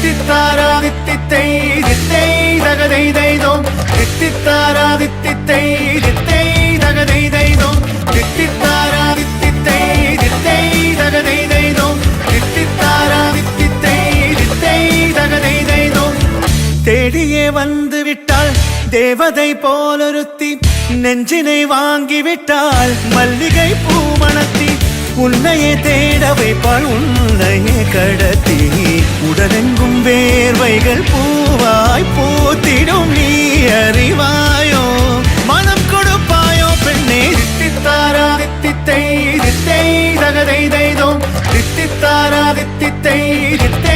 தித்தித்தாரா தித்தித்தை தித்தை தகதை தைதோம் தித்தித்தாரா தித்தித்தை தித்தை தகதை தைதோம் தித்தித்தாரா தித்தித்தை தித்தை தகதை தைதோம் தித்தித்தாரா தித்தித்தை தித்தை தகதை தைதோம் தேடியே வந்து விட்டாள் தேவதை போலொருத்தி நெஞ்சினை வாங்கிவிட்டாள் மல்லிகை பூமணத்தி உன்னையே தேட வைப்பாள் உன்னையே கடத்தி உடலெங்கும் வேர்வைகள் பூவாய் பூத்திடும் நீ அறிவாயோ மனம் கொடுப்பாயோ பெண்ணே தித்தித்தாரா தித்தித்தை தித்தை தகதை தைதோம் தித்தித்தாரா தித்தித்தை தித்தை